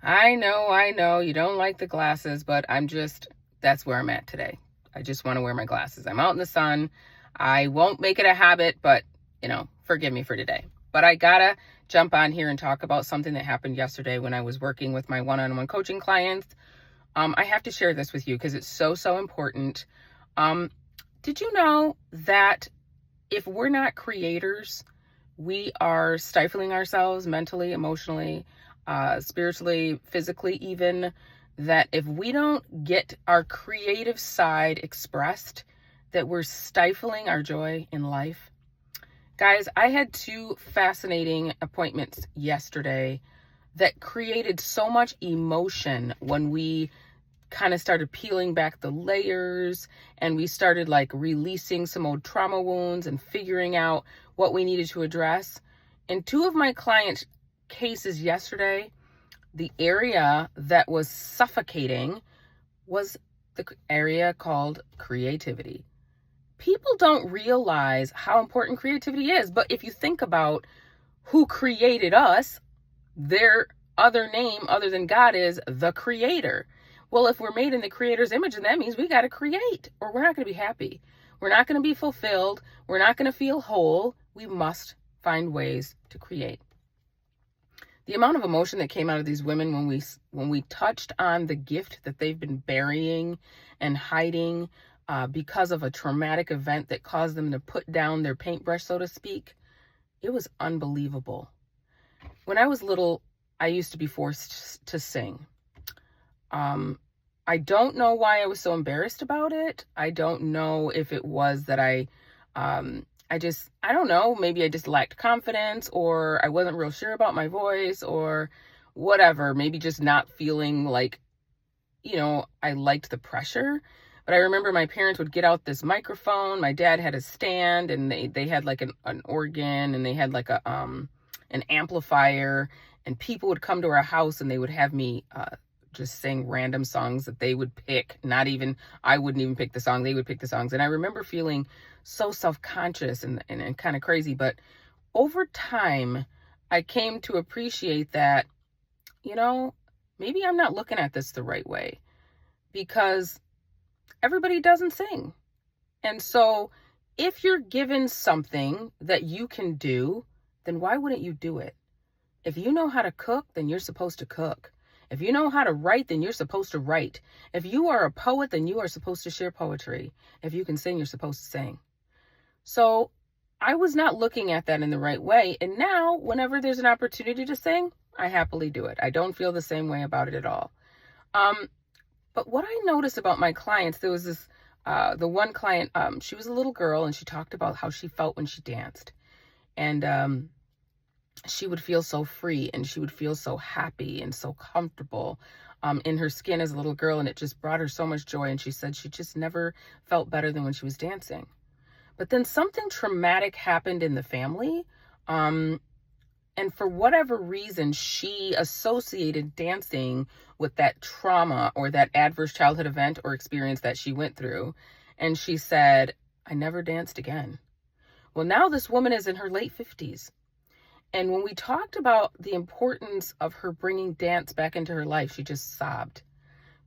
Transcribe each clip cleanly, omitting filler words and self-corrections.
I know, you don't like the glasses, but that's where I'm at today. I just want to wear my glasses. I'm out in the sun. I won't make it a habit, but, forgive me for today. But I gotta jump on here and talk about something that happened yesterday when I was working with my one-on-one coaching clients. I have to share this with you because it's so important. Um, did you know that if we're not creators, we are stifling ourselves mentally, emotionally, spiritually, physically, even? That if we don't get our creative side expressed, that we're stifling our joy in life. Guys, I had two fascinating appointments yesterday that created so much emotion when we kind of started peeling back the layers and we started like releasing some old trauma wounds and figuring out what we needed to address. In two of my client cases yesterday, the area that was suffocating was the area called creativity. People don't realize how important creativity is, but if you think about who created us, their other name other than God is the Creator. Well, if we're made in the Creator's image, then that means we got to create, or we're not going to be happy. We're not going to be fulfilled. We're not going to feel whole. We must find ways to create. The amount of emotion that came out of these women when we touched on the gift that they've been burying and hiding because of a traumatic event that caused them to put down their paintbrush, so to speak, it was unbelievable. When I was little, I used to be forced to sing. I don't know why I was so embarrassed about it. I don't know if it was that I don't know, maybe I just lacked confidence, or I wasn't real sure about my voice, or whatever, maybe just not feeling like, I liked the pressure. But I remember my parents would get out this microphone. My dad had a stand, and they had like an organ, and they had like an amplifier, and people would come to our house and they would have me just sing random songs that they would pick. I wouldn't even pick the song. They would pick the songs. And I remember feeling so self-conscious and kind of crazy. But over time, I came to appreciate that, maybe I'm not looking at this the right way, because everybody doesn't sing. And so if you're given something that you can do, then why wouldn't you do it? If you know how to cook, then you're supposed to cook. If you know how to write, then you're supposed to write. If you are a poet, then you are supposed to share poetry. If you can sing, you're supposed to sing. So I was not looking at that in the right way. And now, whenever there's an opportunity to sing, I happily do it. I don't feel the same way about it at all. But what I noticed about my clients, there was this, the one client, she was a little girl, and she talked about how she felt when she danced. And she would feel so free, and she would feel so happy and so comfortable in her skin as a little girl, and it just brought her so much joy. And she said she just never felt better than when she was dancing. But then something traumatic happened in the family, and for whatever reason, she associated dancing with that trauma or that adverse childhood event or experience that she went through. And she said, I never danced again. Well, now this woman is in her late 50s. And when we talked about the importance of her bringing dance back into her life, she just sobbed,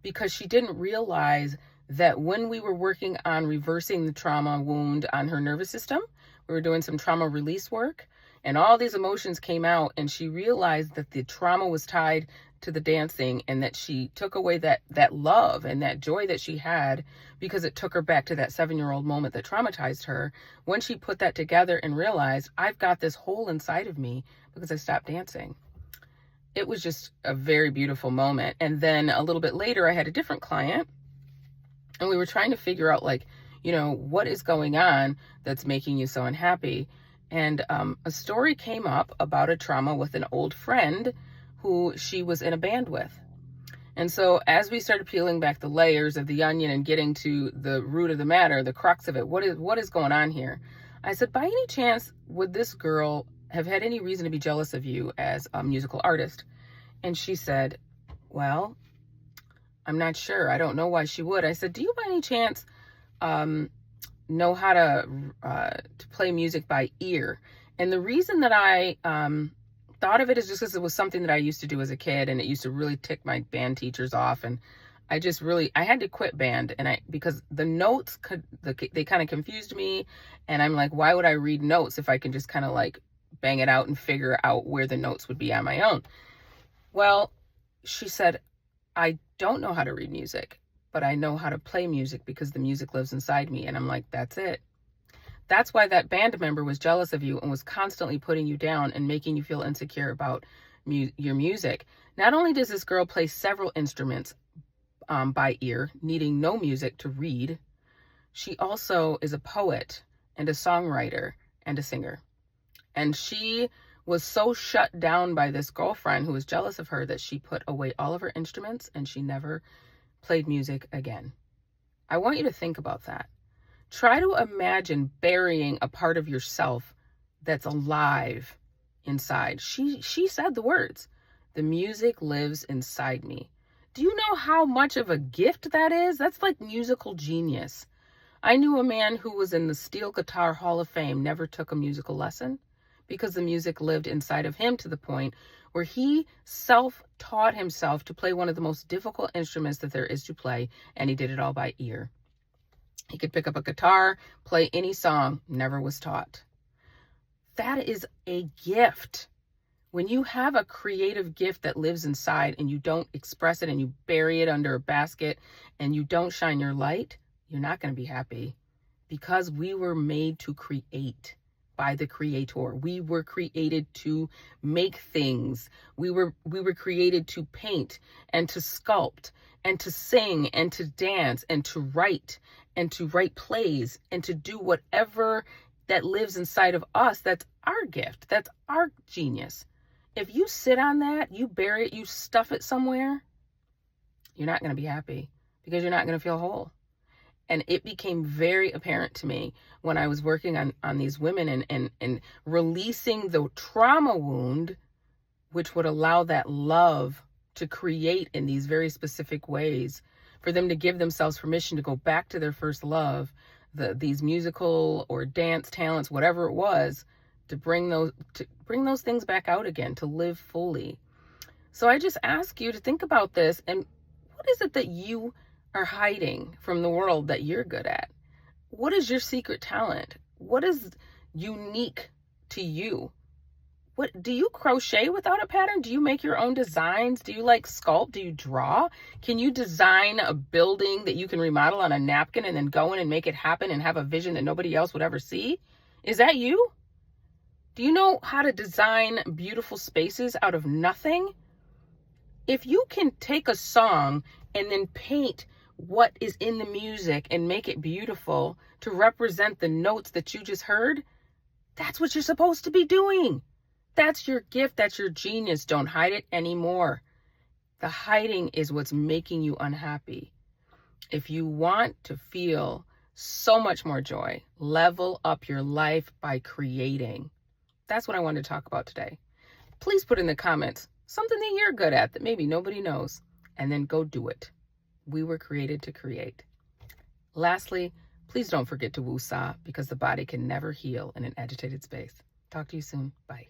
because she didn't realize that when we were working on reversing the trauma wound on her nervous system, we were doing some trauma release work, and all these emotions came out, and she realized that the trauma was tied to the dancing, and that she took away that love and that joy that she had, because it took her back to that 7-year-old moment that traumatized her. When she put that together and realized, I've got this hole inside of me because I stopped dancing. It was just a very beautiful moment. And then a little bit later, I had a different client, and we were trying to figure out, what is going on that's making you so unhappy. And a story came up about a trauma with an old friend who she was in a band with. And so as we started peeling back the layers of the onion and getting to the root of the matter, the crux of it, what is going on here? I said, by any chance, would this girl have had any reason to be jealous of you as a musical artist? And she said, well, I'm not sure. I don't know why she would. I said, do you by any chance know how to play music by ear? And the reason that I thought of it as just because it was something that I used to do as a kid, and it used to really tick my band teachers off. And I had to quit band, and because the notes they kind of confused me. And I'm like, why would I read notes if I can just kind of like bang it out and figure out where the notes would be on my own? Well, she said, I don't know how to read music, but I know how to play music because the music lives inside me. And I'm like, that's it. That's why that band member was jealous of you and was constantly putting you down and making you feel insecure about your music. Not only does this girl play several instruments by ear, needing no music to read, she also is a poet and a songwriter and a singer. And she was so shut down by this girlfriend who was jealous of her that she put away all of her instruments and she never played music again. I want you to think about that. Try to imagine burying a part of yourself that's alive inside. She said the words, the music lives inside me. Do you know how much of a gift that is? That's like musical genius. I knew a man who was in the Steel Guitar Hall of Fame, never took a musical lesson because the music lived inside of him to the point where he self-taught himself to play one of the most difficult instruments that there is to play, and he did it all by ear. He could pick up a guitar, play any song, never was taught. That is a gift. When you have a creative gift that lives inside and you don't express it and you bury it under a basket and you don't shine your light, you're not going to be happy, because we were made to create by the Creator. We were created to make things. We were created to paint and to sculpt and to sing and to dance and to write plays and to do whatever that lives inside of us. That's our gift. That's our genius. If you sit on that, you bury it, you stuff it somewhere, you're not going to be happy because you're not going to feel whole. And it became very apparent to me when I was working on these women and releasing the trauma wound, which would allow that love to create in these very specific ways, for them to give themselves permission to go back to their first love, these musical or dance talents, whatever it was, to bring those things back out again, to live fully. So I just ask you to think about this, and what is it that you are hiding from the world that you're good at? What is your secret talent? What is unique to you? What do you crochet without a pattern? Do you make your own designs? Do you like sculpt? Do you draw? Can you design a building that you can remodel on a napkin and then go in and make it happen and have a vision that nobody else would ever see? Is that you? Do you know how to design beautiful spaces out of nothing? If you can take a song and then paint what is in the music and make it beautiful to represent the notes that you just heard, that's what you're supposed to be doing. That's your gift. That's your genius. Don't hide it anymore. The hiding is what's making you unhappy. If you want to feel so much more joy, level up your life by creating. That's what I wanted to talk about today. Please put in the comments something that you're good at that maybe nobody knows, and then go do it. We were created to create. Lastly, please don't forget to woosah, because the body can never heal in an agitated space. Talk to you soon. Bye.